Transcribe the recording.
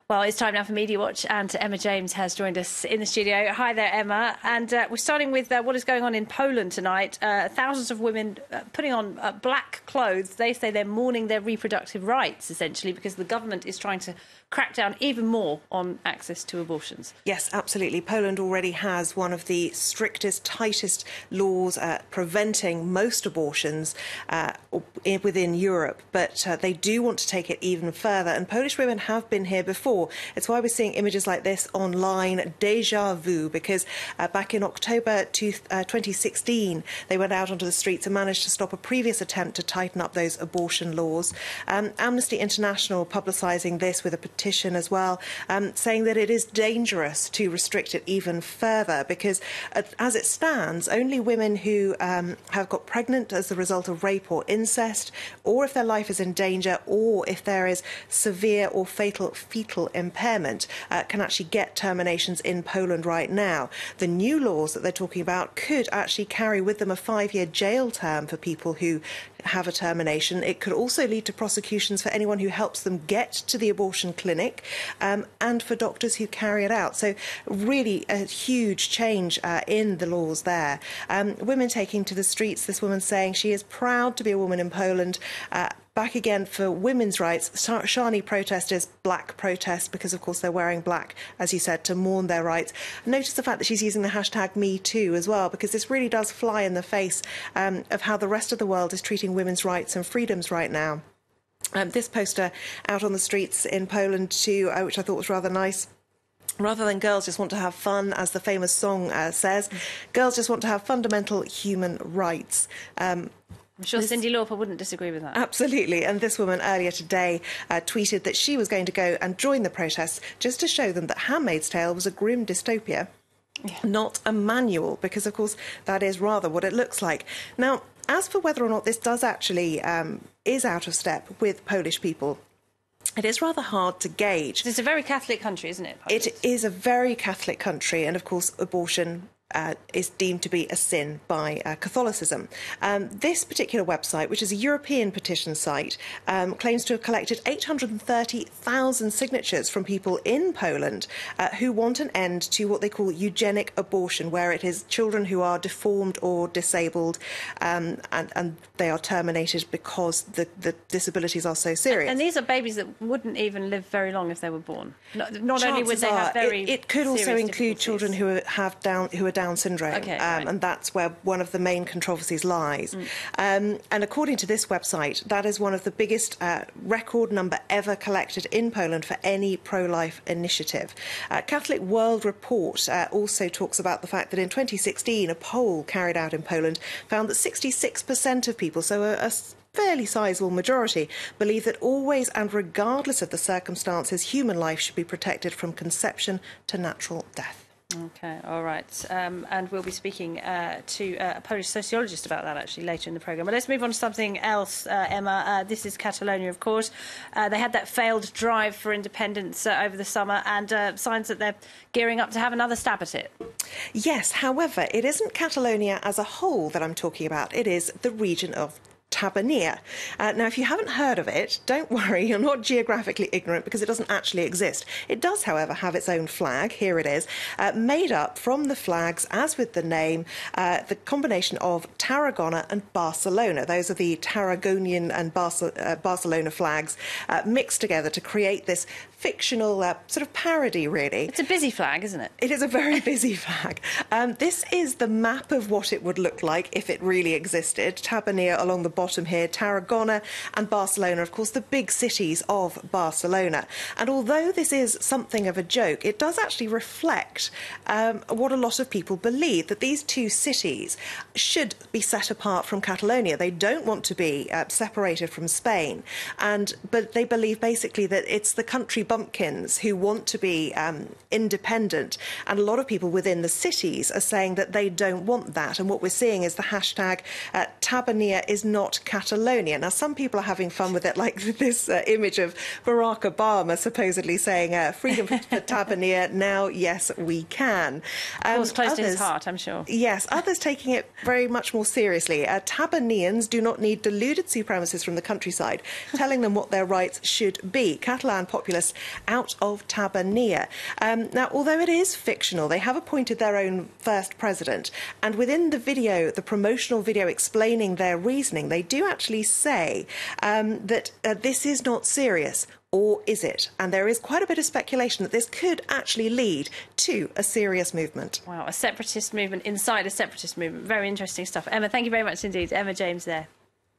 Well, it's time now for MediaWatch, and Emma James has joined us in the studio. Hi there, Emma. And we're starting with what is going on in Poland tonight. Thousands of women putting on black clothes. They say they're mourning their reproductive rights, essentially, because the government is trying to crack down even more on access to abortions. Yes, absolutely. Poland already has one of the strictest, tightest laws preventing most abortions within Europe, but they do want to take it even further. And Polish women have been here before. It's why we're seeing images like this online, déjà vu, because back in October 2016, they went out onto the streets and managed to stop a previous attempt to tighten up those abortion laws. Amnesty International publicising this with a petition as well, saying that it is dangerous to restrict it even further because, as it stands, only women who have got pregnant as a result of rape or incest, or if their life is in danger, or if there is severe or fatal fetal impairment, can actually get terminations in Poland right now. The new laws that they're talking about could actually carry with them a 5-year jail term for people who have a termination. It could also lead to prosecutions for anyone who helps them get to the abortion clinic and for doctors who carry it out. So really a huge change in the laws there. Women taking to the streets, this woman saying she is proud to be a woman in Poland. Back again for women's rights. Shani protesters, black protest, because of course they're wearing black, as you said, to mourn their rights. Notice the fact that she's using the hashtag #MeToo as well, because this really does fly in the face of how the rest of the world is treating women's rights and freedoms right now. This poster out on the streets in Poland too, which I thought was rather nice. Rather than girls just want to have fun, as the famous song says, girls just want to have fundamental human rights. I'm sure Cyndi Lauper wouldn't disagree with that. Absolutely. And this woman earlier today tweeted that she was going to go and join the protests just to show them that Handmaid's Tale was a grim dystopia, not a manual, because, of course, that is rather what it looks like. Now, as for whether or not this does actually is out of step with Polish people, it is rather hard to gauge. It's a very Catholic country, isn't it, Poland? It is a very Catholic country, and, of course, abortion is deemed to be a sin by Catholicism. This particular website, which is a European petition site, claims to have collected 830,000 signatures from people in Poland who want an end to what they call eugenic abortion, where it is children who are deformed or disabled and they are terminated because the disabilities are so serious. And these are babies that wouldn't even live very long if they were born. Not only would they have very it could also include children who are Down syndrome, okay, right. And that's where one of the main controversies lies. And according to this website, that is one of the biggest record number ever collected in Poland for any pro-life initiative. Catholic World Report also talks about the fact that in 2016, a poll carried out in Poland found that 66% of people, so a fairly sizable majority, believe that always and regardless of the circumstances, human life should be protected from conception to natural death. OK, all right. And we'll be speaking to a Polish sociologist about that, actually, later in the programme. But let's move on to something else, Emma. This is Catalonia, of course. They had that failed drive for independence over the summer and signs that they're gearing up to have another stab at it. Yes, however, it isn't Catalonia as a whole that I'm talking about. It is the region of Tabania. Now, if you haven't heard of it, don't worry, you're not geographically ignorant because it doesn't actually exist. It does, however, have its own flag. Here it is, made up from the flags, as with the name, the combination of Tarragona and Barcelona. Those are the Tarragonian and Barcelona flags mixed together to create this fictional sort of parody, really. It's a busy flag, isn't it? It is a very busy flag. This is the map of what it would look like if it really existed. Tabania along the bottom here, Tarragona and Barcelona, of course, the big cities of Barcelona. And although this is something of a joke, it does actually reflect what a lot of people believe, that these two cities should be set apart from Catalonia. They don't want to be separated from Spain, but they believe basically that it's the country bumpkins who want to be independent, and a lot of people within the cities are saying that they don't want that. And what we're seeing is the hashtag Tabania is not Catalonia. Now, some people are having fun with it, like this image of Barack Obama supposedly saying freedom for Tabania, now, yes, we can. Of course, close to his heart, I'm sure. Yes, others taking it very much more seriously. Tabanians do not need deluded supremacists from the countryside telling them what their rights should be. Catalan populists out of Tabanea. Now, although it is fictional, they have appointed their own first president, and within the video, the promotional video explaining their reasoning, they do actually say that this is not serious. Or is it? And there is quite a bit of speculation that this could actually lead to a serious movement. Wow, a separatist movement inside a separatist movement. Very interesting stuff. Emma, thank you very much indeed. Emma James there.